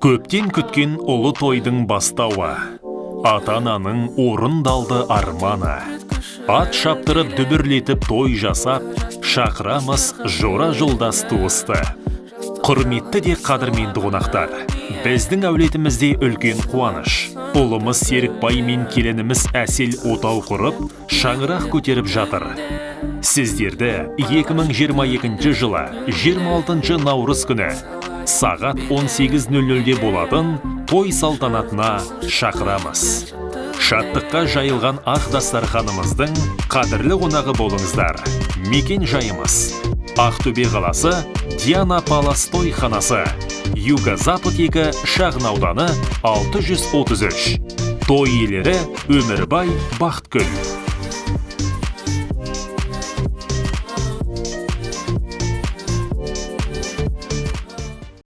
Көптен күткен ұлы тойдың бастауы, ата-ананың орындалды арманы. Ат шаптырып дүбірлетіп той жасап, шақырамыз жора жолдас туысты. Құрметті де қадірменді қонақтар, біздің әулетімізде үлкен қуаныш. Ұлымыз Серікбай мен келініміз Әсел отау құрып, шаңырақ көтеріп жатыр. Сіздерді 2022 жылы 26 наурыз күні сағат 18:00-де болатын той салтанатына шақырамыз. Шаттыққа жайылған ақ дастарханымыздың қадірлі қонағы болыңыздар. Мекен жайымыз Ақтөбе қаласы, Диана Палас тойханасы, Юго-Запад 2 шағын ауданы 633. Той иелері Өмірбай Бақытгүл.